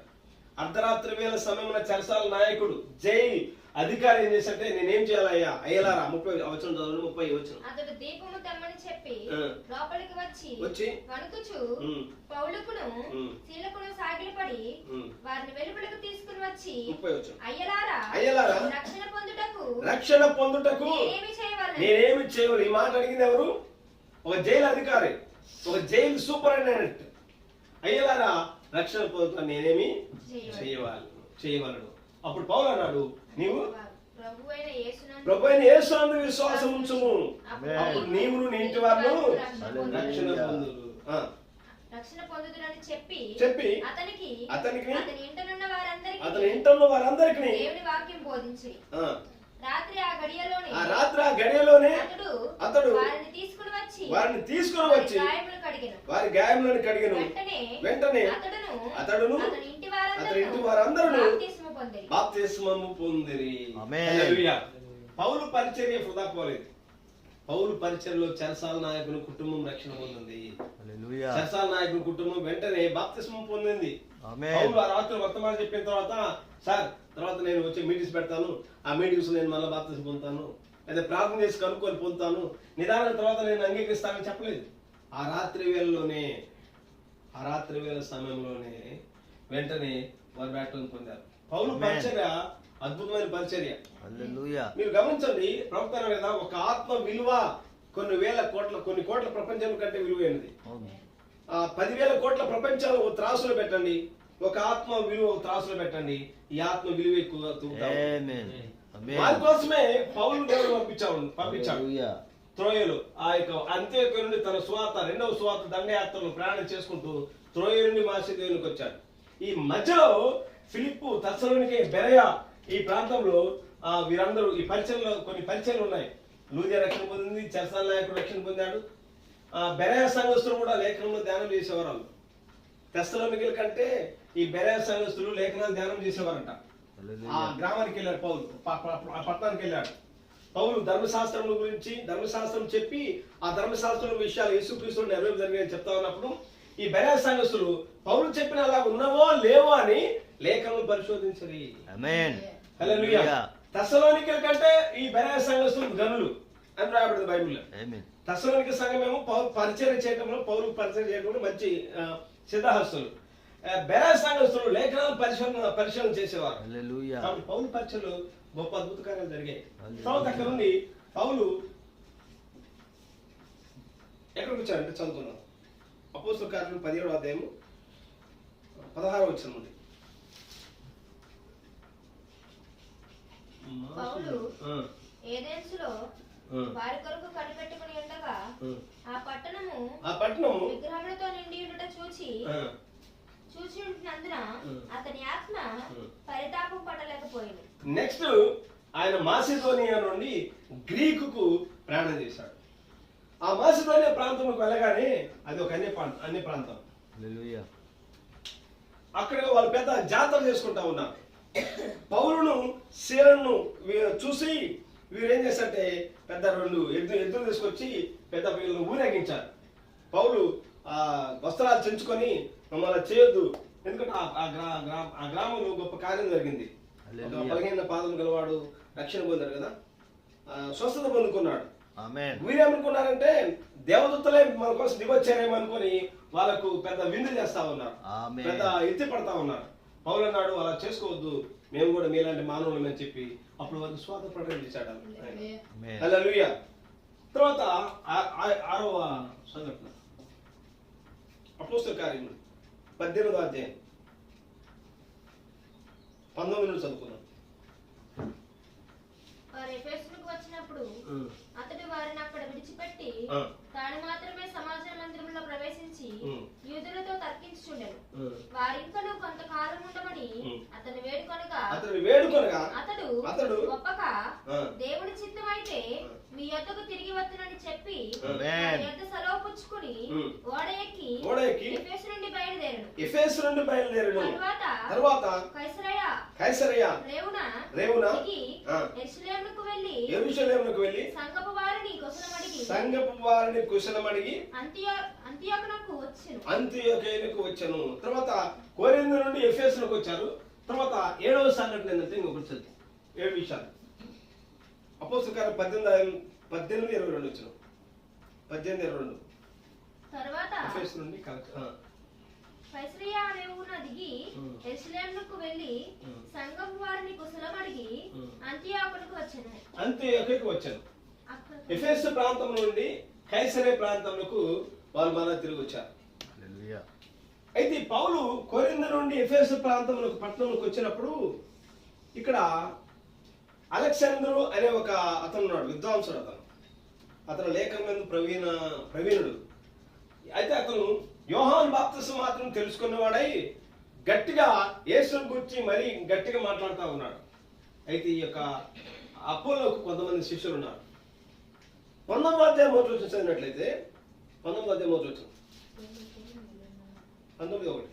Speaker 1: అర్ధరాత్రి వేళ సమయంలో చెరసాల నాయకుడు జైలు అధికారి ఏం చేశాడంటే, నేనేం చేయాలయ్యా అయ్యలారా 30 వచ్చిన 30 వచ్చిన
Speaker 2: అతడు దీపము తెమ్మని చెప్పి లోపలికి వచ్చి వణుకుచు పౌలుకును శీలకును సాగిలపడి వారిని వెలుపలకు తీసుకుని వచ్చి అయ్యలారా రక్షణ పొందుటకు నేనేమి చేయవాలి.
Speaker 1: ఈ మాట అడిగింది ఎవరు? ఒక జైలు అధికారి, ఒక జైలు సూపరింటెండెంట్. అయ్యలారా రక్షణ పొందుతా నేనేమి చేయవలను. అప్పుడు పౌలు అన్నాడు, నీవు ప్రభువైన యేసునందు విశ్వాసం ఉంచుము, అప్పుడు నీవును నీ ఇంటి వారు
Speaker 2: రక్షణ పొందుదురని
Speaker 1: చెప్పి అతనికి అతని ఇంటన్న వారందరికీ
Speaker 2: దేవుని వాక్యం బోధించి రాత్రి ఆ
Speaker 1: గడియలోనే అతడు
Speaker 2: వారిని తీసుకుని వచ్చి
Speaker 1: వారి గాయములను కడిగెను. వెంటనే అతడును అతని ఇంటి వారందరూ బాప్తిస్మము పొందిరి. హల్లెలూయా. పౌలు పరిచర్య వృధా పోలేదు. పౌలు పరిచర్యలో చెరసాల నాయకుని కుటుంబం రక్షణ పొందింది. చెరసాల నాయకుని కుటుంబం వెంటనే బాప్తిస్మం పొందింది. పౌలు ఆ రాత్రి వర్తమానం చెప్పిన తర్వాత, సార్ తర్వాత నేను వచ్చి మీటింగ్స్ పెడతాను, ఆ మీటింగ్స్ నేను మళ్ళీ బాప్తిస్మం పొందుతాను, లేదా ప్రార్థన చేసి కనుక్కొని పొందుతాను, నిదానం తర్వాత నేను అంగీకరిస్తానని చెప్పలేదు. ఆ రాత్రి వేళ సమయంలోనే వెంటనే వారు బ్యాప్టిజం పొందారు. పౌలు పరిచర్య అద్భుతమైన పరిచర్య. మీరు గమనించండి, ప్రవక్త కదా ఒక ఆత్మ విలువ కొన్ని కోట్ల ప్రపంచం కంటే విలువైనది. 10,000 కోట్ల ప్రపంచాలు ఒక త్రాసులో పెట్టండి, ఒక ఆత్మ విలువ ఒక త్రాసులో పెట్టండి, ఈ ఆత్మ విలువ ఎక్కువగా తూగుతాం. దానికోసమే పౌలు దేవుడు పంపించాడు త్రోయలు. ఆ యొక్క అంత్యోక్య నుండి తన రెండవ సువార్త దండయాత్రను ప్రయాణం చేసుకుంటూ త్రోయ నుండి మాసిదోనికి వచ్చాడు. ఈ మధ్యలో ఫిలిప్పు, తెస్సలోనికే, బెరయ ఈ ప్రాంతంలో వీరందరూ ఈ పరిచయలో కొన్ని పరిచయాలు ఉన్నాయి. లూదియా రక్షణ పొందింది, చెరసాల నాయకుడు రక్షణ పొందాడు. బెరయ సంఘస్థులు కూడా లేఖనంలో ధ్యానం చేసేవారు. తెస్సలోనికల కంటే ఈ బెరయ సంఘస్థులు లేఖనాలు ధ్యానం చేసేవారంట. ఆ గ్రామానికి వెళ్ళాడు పౌలు, ఆ పట్టణానికి వెళ్ళాడు. పౌలు ధర్మశాస్త్రం చెప్పి ఆ ధర్మశాస్త్రం విషయాలు యేసుక్రీస్తు నెరవేరు జరిగాయని చెప్తా ఉన్నప్పుడు ఈ బెరయ సంఘస్థులు పౌలు చెప్పిన అలా ఉన్నవో లేవో అని లేఖలను పరిశోధించరి.
Speaker 3: ఆమేన్.
Speaker 1: హల్లెలూయా. తెస్సలోనికల కంటే ఈ బెరాయ సంఘస్థులు గనులు అని రాయబడింది బైబిల్లో.
Speaker 3: ఆమేన్.
Speaker 1: తెస్సలోనిక సంఘమేమో పరిచయం చేయడంలో, పౌరులకు పరిచయం చేయడంలో మంచి సిద్ధహస్తులు. బెరాయ సంఘస్థులు లేఖనాలను పరిశోధన చేసేవారు.
Speaker 3: హల్లెలూయా.
Speaker 1: కాబట్టి పౌలు పరిచయలు గొప్ప అద్భుత కార్యాలు జరిగాయి. తర్వాత అక్కడ నుండి పౌలు ఎక్కడికి వచ్చారంటే చదువుకున్నాం. అపోస్తల కార్యం 17వ అధ్యాయము 16వ వచనం నుండి.
Speaker 2: పౌలు ఏథెన్సులో వారి కొరకు కనిపెట్టుకుని ఉండగా ఆ పట్టణము విగ్రహములతో నిండి ఉండుట చూచి ఉంటున్నందున అతని ఆత్మ పరితాపం పడలేకపోయింది.
Speaker 1: నెక్స్ట్ ఆయన మాసిదోనియా నుండి గ్రీకుకు ప్రయాణం చేశాడు. ఆ మాసిదోనియా ప్రాంతంలోకి వెళ్ళగానే అది ఒక అన్య ప్రాంతం.
Speaker 3: హల్లెలూయా.
Speaker 1: అక్కడ వాళ్ళు పెద్ద జాతర చేసుకుంటా ఉన్నారు. పౌలును శీలను చూసి వీరు ఏం చేశారంటే పెద్ద 2 ఎద్దులు తీసుకొచ్చి పెద్ద వీళ్ళను ఊరేగించారు. పౌలు ఆ వస్త్రాలు చెంచుకొని మమ్మల్ని చేయొద్దు, ఎందుకంటే ఆ గ్రామంలో గొప్ప కార్యం జరిగింది. ఒక బలహీన పాదం గలవాడు రక్షణ పొందాడు కదా, స్వస్థత పొందుకున్నాడు. వీరేమనుకున్నారంటే దేవదూతలే మన కోసం దిగొచ్చారేమో అనుకుని వాళ్ళకు పెద్ద విందు చేస్తా ఉన్నారు, పెద్ద ఎత్తి పడతా ఉన్నారు. పౌలు అన్నాడు అలా చేసుకోవద్దు, మేము కూడా మీలాంటి మానవులు అని చెప్పి అప్పుడు వాళ్ళకి స్వాత ప్రకటన చేశాడు. హల్లెలూయా. తర్వాత 6వ సంఘటన అపోస్తల కార్యములు 18వ అధ్యాయం 19 నుండి చదువుకున్నాం.
Speaker 2: వారు ఎఫెసుకు వచ్చినప్పుడు అతడు వారిని అక్కడ విడిచిపెట్టి తాను మాత్రమే సమాజ మందిరంలో ప్రవేశించి యూదులతో తర్కించుచుండెను. వారింకను కొంతకాలం ఉండమని అతను వేడుకొనగా అతడు ఒప్పక దేవుని చిత్తమైతే మీ యొద్దకు తిరిగి వస్తునని చెప్పి యొద్ద సెలవు పుచ్చుకుని ఓడ ఎక్కి ఎఫెసు నుండి బయలుదేరెను. తరువాత కైసరయ రేవున యెరూషలేమునకు వెళ్ళి సంఘపు వారిని కుశలమడిగి అంతియోకేయునకు వచ్చెను. తర్వాత కొరింథు నుండి ఎఫెసునకు వచ్చారు. తర్వాత 7వ సంఘటన ఏంటంటే ఇంకొకటి 7 విషయాలు. అపోస్తల కార్యం 18:22 వచ్చాను. 18:22 తర్వాత
Speaker 1: ఎఫెసు నుండి
Speaker 2: కైసరయ రేవున దిగి యెరూషలేమునకు వెళ్ళి సంఘపు వారిని కుశలమడిగి అంతియోకుకు వచ్చాను. ఎఫెసు ప్రాంతం నుండి కైసరే ప్రాంతంలో వాళ్ళు మళ్ళా తిరిగి వచ్చారు. అయితే పౌలు కొరింథు నుండి ఎఫెసు ప్రాంతంలోకి పట్టణంలోకి వచ్చినప్పుడు ఇక్కడ అలెగ్జాండరు అనే ఒక అతను ఉన్నాడు, విద్వాంసుడు. అతను లేఖనం ప్రవీణుడు. అయితే అతను యోహాను బాప్తిసం మాత్రం తెలుసుకున్నవాడై గట్టిగా యేసుని గురించి మరీ గట్టిగా మాట్లాడుతూ ఉన్నాడు. అయితే ఈ యొక్క అపోలోకు కొంతమంది శిష్యులు ఉన్నారు. 19వ అధ్యాయం 1 వచనం చదివినట్లయితే 19వ అధ్యాయం 1 వచనం 19:1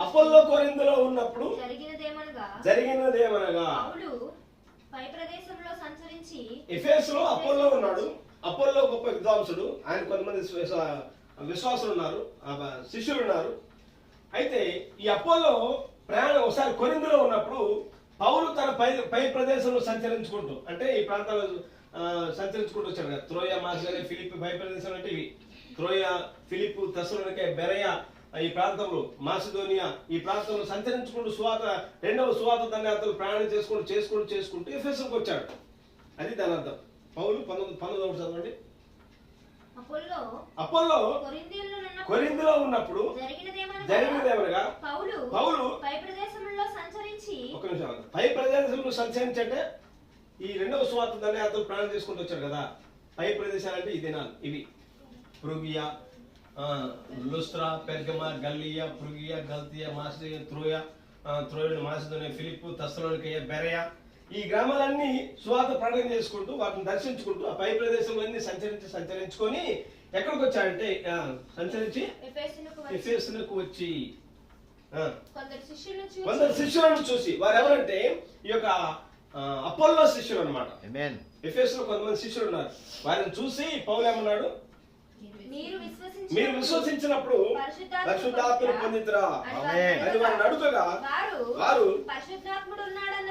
Speaker 2: అపోల్లో కొరింథులో ఉన్నప్పుడు జరిగినదేమనగా ఎఫెసులో అపోల్లో ఉన్నాడు. అపోల్లో గొప్ప విద్వాంసుడు. ఆయన కొంతమంది విశ్వాసులు ఉన్నారు, శిష్యులు ఉన్నారు. అయితే ఈ అపోల్లో ప్రయాణం ఒకసారి కొరింథులో ఉన్నప్పుడు పౌలు తన పై ప్రదేశంలో సంచరించుకుంటూ, అంటే ఈ ప్రాంతాల్లో సంచరించుకుంటూ వచ్చాడు కదా. త్రోయ, మాసిదోనియా, ఫిలిప్పి పై ప్రదేశం అంటే ఇవి. త్రోయ, ఫిలిప్పు, తెస్సలోనిక, బెరయ ఈ ప్రాంతంలో, మాసిదోనియా ఈ ప్రాంతంలో సంచరించుకుంటూ రెండవ సువార్త దండయాత్రలు ప్రయాణం చేసుకుంటూ ఎఫెసుకు వచ్చాడు. అది దాని అర్థం. పౌలు 19 చదవండి. అపోల్లో కొరింథులో ఉన్నప్పుడు జరిగినదేమనగా పౌలు పై ప్రదేశంలో సంచరించి అంటే ఈ రెండవ సువార్త దండయాత్రలు ప్రయాణం చేసుకుంటూ వచ్చాడు కదా. పై ప్రదేశాలు అంటే ఈ దినాలు ఇవి: పృగియా, లుస్త్రా, పెర్గమ, గల్లియా, పృగియా, గల్తియా, మాసిదోనియా, త్రోయ, మాసిదోనియా, ఫిలిప్పు, తెస్సలోనిక, బెరయ ఈ గ్రామాలన్నీ సువార్త ప్రకటన చేసుకుంటూ వాటిని దర్శించుకుంటూ ఆ పై ప్రదేశంలో సంచరించుకొని ఎక్కడికి వచ్చాడంటే సంచరించి ఎఫెసునకు వచ్చి కొందరు శిష్యులను చూసి, వారు ఎవరంటే ఈ యొక్క అపోల్లో శిష్యులు అన్నమాట. ఎఫెసులో కొంతమంది శిష్యులు ఉన్నారు. వారిని చూసి పౌలు ఏమన్నాడు,
Speaker 1: మీరు విశ్వసించినప్పుడు పరిశుద్ధాత్మను పొందితురా అని వారిని అడుగగా వారు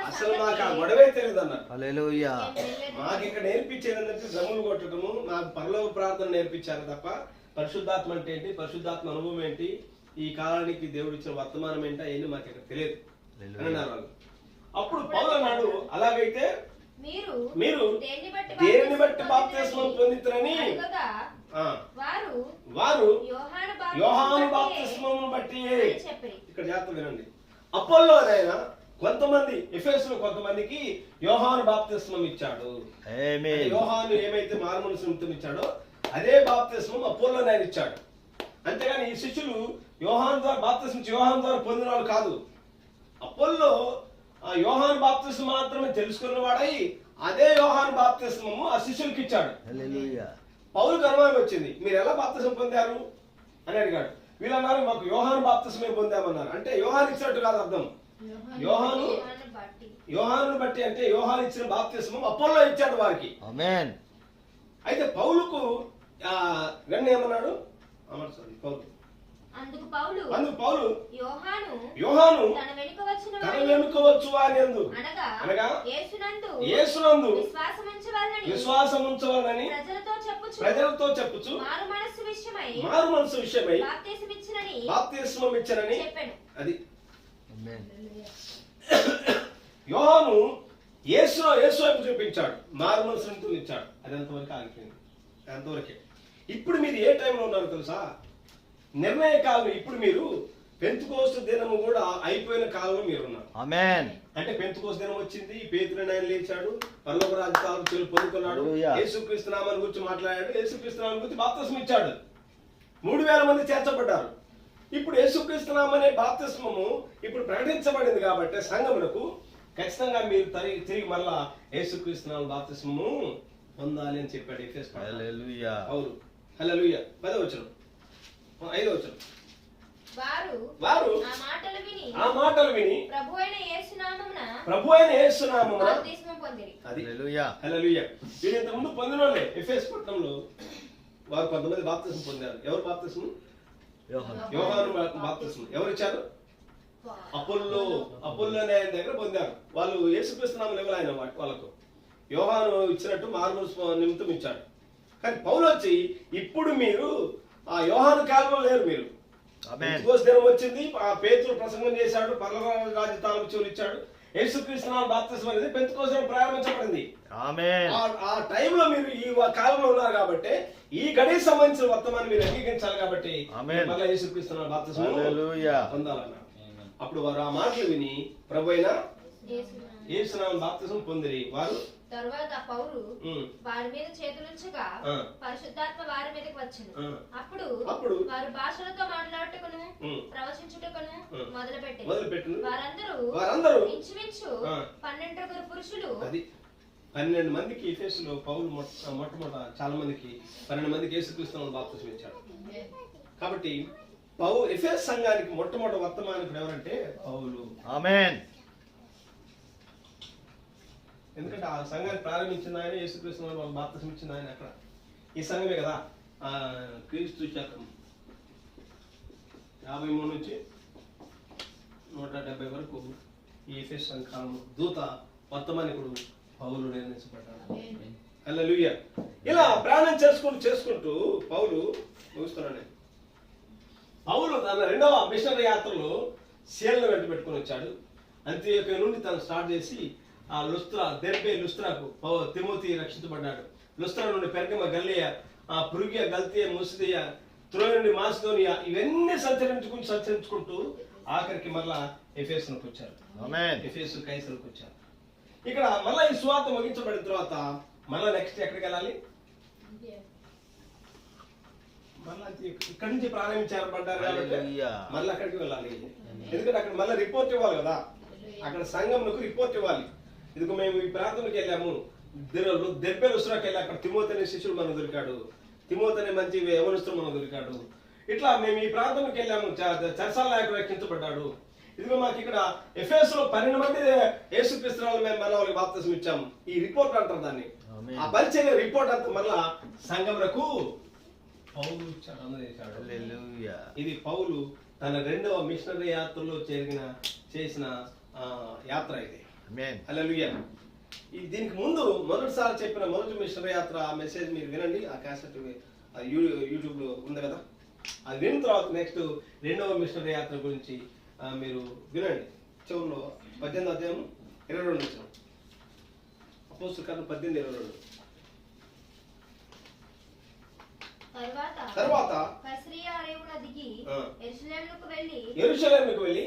Speaker 1: అసలు మాకు ఆ గొడవే తెలియదు అన్నారు.
Speaker 3: హల్లెలూయా.
Speaker 1: మాకు ఇక్కడ నేర్పించేది ఏంటంటే డ్రమ్ములు కొట్టడము, మాకు పరలోక ప్రార్థన నేర్పించారు తప్ప పరిశుద్ధాత్మ అంటే ఏంటి, పరిశుద్ధాత్మ అనుభవం ఏంటి, ఈ కాలానికి దేవుడు ఇచ్చిన వర్తమానం ఏంటి అవన్నీ మాకు ఇక్కడ తెలియదు అని అన్నారు వాళ్ళు. అప్పుడు పౌలు అన్నాడు, అలాగైతే మీరు దేనిని బట్టి బాప్తిస్మం పొందితురని వారు యోహాను బాప్తిస్మం బట్టి. ఇక్కడ జాగ్రత్త వినండి. అపోల్లోనైనా కొంతమంది ఎఫెసులో కొంతమందికి యోహాను బాప్తిస్మం ఇచ్చాడు. యోహాను ఏమైతే మారుమనసు నిమిత్తం ఇచ్చాడో అదే బాప్తిస్మం అపోల్లోనైనా ఇచ్చాడు. అంతేగాని ఈ శిష్యులు యోహాను ద్వారా బాప్తిస్మం యోహాను ద్వారా పొందిన వాళ్ళు కాదు. అపోల్లో ఆ యోహాను బాప్తిస్మం మాత్రమే తెలుసుకున్న వాడై అదే యోహాను బాప్తిస్మము ఆ శిష్యులకి ఇచ్చాడు. పౌలుకు అనుమానం వచ్చింది, మీరు ఎలా బాప్తిస్మం పొందారు అని అడిగాడు. వీళ్ళు అన్నారు, మాకు యోహాను బాప్తిస్మే పొందామన్నారు. అంటే యోహాను ఇచ్చినట్టు కాదు అర్థం. యోహాను బట్టి అంటే యోహాను ఇచ్చిన బాప్తిస్మం అపోల్లో ఇచ్చాడు వారికి.
Speaker 3: ఆమేన్.
Speaker 1: అయితే పౌలుకు వెన్న ఏమన్నాడు,
Speaker 2: అందుకు పౌలు
Speaker 1: యోహాను తన వెనుక వచ్చు అని అనగా యేసునందు విశ్వాసం ఉంచవాలని ప్రజలతో చెప్పుచు మారు మనసు విషయమై బాప్తిస్మం ఇచ్చనని అది. యోహాను యేసు వైపు చూపించాడు, మారు మనసు ఇచ్చాడు. అది ఎంతవరకు ఆగిపోయింది, అంతవరకే. ఇప్పుడు మీరు ఏ టైంలో ఉన్నారు తెలుసా? నిర్ణయ కాలం. ఇప్పుడు మీరు పెంతెకోస్తు దినము కూడా అయిపోయిన కాలంలో మీరు ఉన్నారు.
Speaker 3: ఆమేన్.
Speaker 1: అంటే పెంతెకోస్తు దినం వచ్చింది, పేతురుని ఆయన లేచాడు, పరలోక రాజ్య తాలూకు పొందుకున్నాడు, యేసుక్రీస్తు నామమును గురించి మాట్లాడాడు, యేసుక్రీస్తు నామమును గురించి బాప్తిస్మం ఇచ్చాడు. 3000 మంది చేర్చబడ్డారు. ఇప్పుడు యేసుక్రీస్తు నామనే బాప్తిస్మము ఇప్పుడు ప్రకటించబడింది కాబట్టి సంఘములకు ఖచ్చితంగా మీరు తిరిగి మళ్ళా యేసుక్రీస్తు నామమున బాప్తిస్మము పొందాలి అని చెప్పాడు ఎఫెసు.
Speaker 3: హల్లెలూయా.
Speaker 1: అవును. హల్లెలూయా. 10వ వచనం 5వ వచనం. వారు ఆ మాటలు విని ప్రభువైన యేసు నామమున బాప్తిస్మం పొందిరి. హల్లెలూయా. హల్లెలూయా. వీళ్ళు ఇంతకు ముందు పొందిన వాళ్ళే. ఎఫెసు పట్టణంలో వారు కొంతమంది బాప్తిస్మం పొందారు. ఎవరు బాప్తిస్మం? యోహాను బాప్తిస్మం. ఎవరు ఇచ్చారు? అపోల్లోనే ఆయన దగ్గర పొందారు. వాళ్ళు యేసుక్రీస్తు నామమున ఎవరు ఆయన వాళ్ళకు యోహాను ఇచ్చినట్టు మారుమనసు నిమిత్తం ఇచ్చాడు. కానీ పౌలు వచ్చి ఇప్పుడు మీరు ఆ యోహాను కాలంలో లేరు. మీరు పెంతెకోస్తు దినం వచ్చింది, ఆ పేతురు ప్రసంగం చేశాడు, పరలోక రాజ్య తాలూకు చెవులు ఇచ్చాడు. యేసుక్రీస్తు నామమున బాప్తిస్మం అనేది పెంతెకోస్తు దినం ప్రారంభించబడింది. ఆ టైంలో మీరు ఈ కాలంలో ఉన్నారు కాబట్టి ఈ గడికి సంబంధించిన వర్తమానం మీరు అంగీకరించాలి కాబట్టి మళ్ళీ యేసుక్రీస్తు నామమున బాప్తిస్మం పొందాలన్నారు. అప్పుడు వారు ఆ మాటలు విని ప్రభువైన యేసు నామమున బాప్తిస్మం పొందిరి. వారు
Speaker 2: తరువాత పౌలు వారి మీద చేతులుంచగా పరిశుద్ధాత్మ వారి మీదకి వచ్చెను. అప్పుడు వారు భాషలతో మాట్లాడుటకును ప్రవచించుటకును మొదలుపెట్టారు. వారందరూ ఇంచుమించు 12 పురుషులు.
Speaker 1: 12 మందికి ఎఫెసులో పౌలు మొట్టమొదట చాలా మందికి 12 మందికి యేసుక్రీస్తు నామమున బాప్తిస్మం ఇచ్చాడు. కాబట్టి ఎఫెసు సంఘానికి మొట్టమొదటి వర్తమానికుడు ఎవరంటే పౌలు.
Speaker 3: ఆమేన్.
Speaker 1: ఎందుకంటే ఆ సంఘాన్ని ప్రారంభించిన ఆయన, యేసుక్రీస్తు నామమున బాప్తిస్మం ఇచ్చిన ఆయన. అక్కడ ఈ సంఘమే కదా క్రీస్తు శకం 53 నుంచి 170 వరకు ఈ ఎఫెసు సంఘం దూత వర్తమానికుడు పౌలు నిర్ణయించబడ్డాడు. హల్లెలూయా. ఇలా ప్రయాణం చేసుకుంటూ పౌలు ముగిస్తున్నాడు. పౌలు తన 2వ మిషనరీ యాత్రలో సీలను వెంట పెట్టుకుని వచ్చాడు. అంత్యోక్య నుండి తను స్టార్ట్ చేసి ఆ లుస్త్రాకు తిమోతి రక్షించబడ్డాడు. లుస్త్రా నుండి పెర్గమ, గల్లియ, పురుగియ, గల్తియ, ముసిదియ, త్రోయ నుండి మాసిదోనియా, ఇవన్నీ సంచరించుకుంటూ ఆఖరికి మళ్ళా ఎఫెసుకు వచ్చారు. ఎఫెసు కైసరుకు వచ్చారు. ఇక్కడ మళ్ళా ఈ సువార్త ముగించబడిన తర్వాత మళ్ళా నెక్స్ట్ ఎక్కడికి వెళ్ళాలి? మళ్ళా ఇక్కడి నుంచి ప్రారంభించబడ్డారు కాబట్టి మళ్ళీ అక్కడికి వెళ్ళాలి. ఎందుకంటే అక్కడ మళ్ళీ రిపోర్ట్ ఇవ్వాలి కదా. అక్కడ సంఘంకు రిపోర్ట్ ఇవ్వాలి. ఇదిగో మేము ఈ ప్రాంతానికి వెళ్ళాము, దెర్బే లుస్త్రాకి వెళ్ళి అక్కడ తిమోతి అనే శిష్యుడు మనకు దొరికాడు, తిమోతి అనే మంచి యవనస్తుడు మనకు దొరికాడు. ఇట్లా మేము ఈ ప్రాంతానికి వెళ్ళాము, చెరసాల నాయకుడు రక్షించబడ్డాడు. ఇదిగో మాకు ఇక్కడ ఎఫెసులో 12 మంది యేసుక్రీస్తు మేము మన వాళ్ళకి బాప్తిస్మం ఇచ్చాము. ఈ రిపోర్ట్ అంటారు దాన్ని. ఆ పరిచయ రిపోర్ట్ అంతా మళ్ళా సంఘములకు పౌలు చారణ చేశాడు.
Speaker 3: హల్లెలూయా.
Speaker 1: ఇది పౌలు తన 2వ మిషనరీ యాత్రలో చేసిన యాత్ర ఇది.
Speaker 3: ఆమేన్.
Speaker 1: హల్లెలూయా. దీనికి ముందు మొదటిసారి చెప్పిన మొదటి మిషనరీ యాత్ర ఆ మెసేజ్ మీరు వినండి. ఆ క్యాసెట్ యూట్యూబ్ లో ఉంది కదా, అది విన్న తర్వాత నెక్స్ట్ 2వ మిషనరీ యాత్ర గురించి మీరు వినండి. చివరిలో 18వ అధ్యాయం 22 వచ్చిన అపోస్తలుల కార్యం 18:22. తర్వాత
Speaker 2: కైసరియా అరేవున దిగి యెరూషలేమునకు వెళ్ళి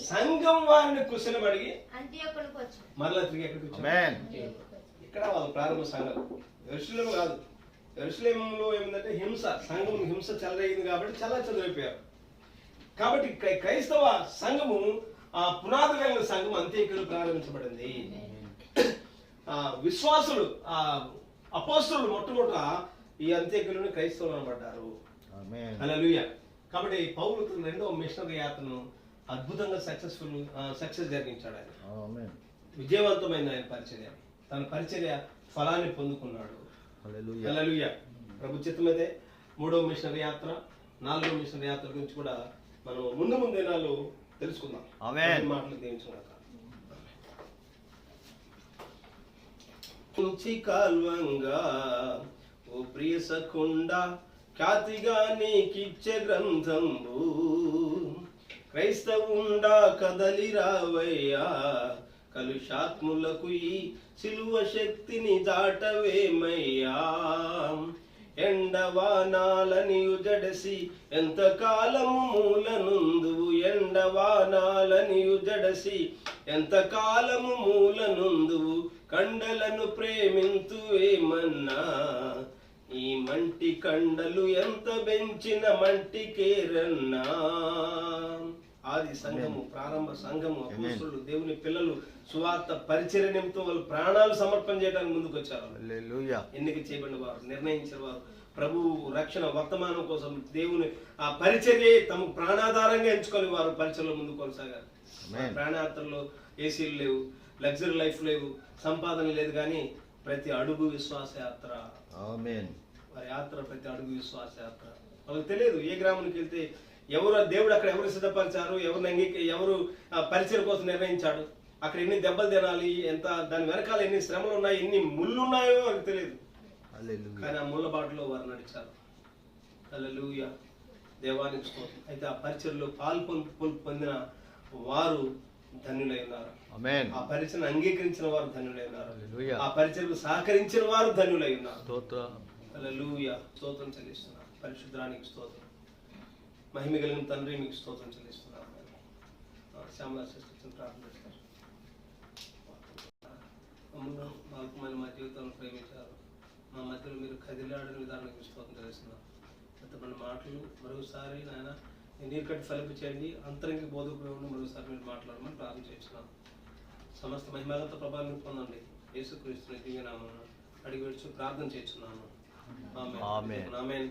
Speaker 2: సంఘం వారిని కుశలమడిగి అంతియోకునకు వచ్చాడు.
Speaker 1: మరలా తిరిగి ఎక్కడికి వచ్చాడు?
Speaker 3: ఆమేన్.
Speaker 1: ఇక్కడ వాళ్ళ ప్రారంభ సంఘం యెరూషలేము కాదు. యెరూషలేములో ఏమిటంటే సంఘం హింస చెలరేగింది కాబట్టి చాలా చదివిపోయారు. కాబట్టి క్రైస్తవ సంఘము పునాది కలిగిన సంఘం అంత్యోక్యలో ప్రారంభించబడింది. విశ్వాసులు అపోస్తలులు మొట్టమొదట ఈ అంత్యోక్యలోని క్రైస్తవులు అనబడ్డారు.
Speaker 3: ఆమేన్.
Speaker 1: హల్లెలూయా. కాబట్టి పౌలు 2వ మిషనరీ యాత్రను అద్భుతంగా సక్సెస్ జరిగించాడు. ఆయన
Speaker 3: ఆమేన్.
Speaker 1: విజయవంతమైన ఆయన పరిచర్య, తన పరిచర్య ఫలాన్ని పొందుకున్నాడు.
Speaker 3: హల్లెలూయా.
Speaker 1: హల్లెలూయా. ప్రభు చిత్తమైతే 3వ మిషనరీ యాత్ర 4వ మిషనరీ యాత్ర గురించి కూడా మనం ముందు దినాలు తెలుసుకుందాం.
Speaker 3: ఆమేన్.
Speaker 1: మాటలు దీవించుగాక. కాల్వంగా ఓ ప్రియ సఖుండ ఖ్యాతిగా నీకిచ్చే గ్రంథంబు క్రైస్తవుండా కదలి రావయ్యా కలుషాత్ములకు ఈ సిలువ శక్తిని దాటవేమయ్యా ఎండవానాలనియు జడసి ఎంతకాలము మూలనుందువు ఎండవానాలనియు జడసి ఎంతకాలము మూలనుందువు కండలను ప్రేమింతువేమన్నా ఈ మంటి కండలు ఎంత పెంచిన మంటికేరన్నా. ఆది సంఘము, ప్రారంభ సంఘము, అపోస్తలులు, దేవుని పిల్లలు సువార్త పరిచర్య నిమిత్తం వాళ్ళు ప్రాణాలు సమర్పణ చేయడానికి ముందుకు వచ్చారు.
Speaker 3: హల్లెలూయా.
Speaker 1: ఎన్నిక చేయబడిన వారు, నిర్ణయించిన వారు, ప్రభు రక్షణ వర్తమానం కోసం దేవుని ఆ పరిచర్య తమ ప్రాణాధారంగా ఎంచుకొని వారు పరిచర్యలో ముందుకు కొనసాగారు. ప్రాణయాత్రలో ఏసీలు లేవు, లగ్జరీ లైఫ్ లేవు, సంపాదన లేదు, కానీ ప్రతి అడుగు విశ్వాస యాత్ర.
Speaker 3: ఆమేన్.
Speaker 1: వారి యాత్ర ప్రతి అడుగు విశ్వాస యాత్ర. వాళ్ళకి తెలియదు ఏ గ్రామానికి వెళ్తే ఎవరు దేవుడు అక్కడ ఎవరు సిద్ధపరిచారు, ఎవరు పరిచయం కోసం నిర్ణయించాడు, అక్కడ ఎన్ని దెబ్బలు తినాలి, ఎంత దాని వెనకాల ఎన్ని శ్రమలు ఉన్నాయి, ఎన్ని ముళ్ళు ఉన్నాయో వాళ్ళకి తెలియదు. కానీ ఆ ముళ్ళ బాటలో వారు నడిచారు. హల్లెలూయా. దేవానికి స్తోత్రం. అయితే ఆ పరిచర్లో పొందిన వారు ధన్యులై ఉన్నారు.
Speaker 3: ఆమేన్.
Speaker 1: ఆ పరిచయం అంగీకరించిన వారు ధన్యులై ఉన్నారు.
Speaker 3: హల్లెలూయా.
Speaker 1: ఆ పరిచయకు సహకరించిన వారు ధన్యులై ఉన్నారు.
Speaker 3: స్తోత్రం.
Speaker 1: హల్లెలూయా. స్తోత్రం చెల్లిస్తున్నారు. పరిశుద్ధానికి స్తోత్రం. మహిమ కలిగిన తండ్రి మీకు స్తోత్రం చెల్లిస్తున్నారు. శ్యామలా సిస్టర్ ప్రార్థన చేస్తారు. మమ్మల్ని మా జీవితాన్ని ప్రేమించారు. మా మధ్యలో మీరు కదిలాడిన విధానానికి స్తోత్రం చెల్లిస్తున్నారు. మన మాటలు మరోసారి నాయన నీరు కట్టి ఫలింపు చేయండి. అంతరంగిక బోధకులు ఉండి మరోసారి మీరు మాట్లాడమని ప్రార్థన చేస్తున్నాం. సమస్త మహిమలతో ప్రభావం పొందండి. యేసుక్రీస్తుని దివ్య నామమున అడిగి వేడుచు ప్రార్థన చేస్తున్నాను. ఆమేన్.
Speaker 3: ఆమేన్.
Speaker 1: ఆమేన్.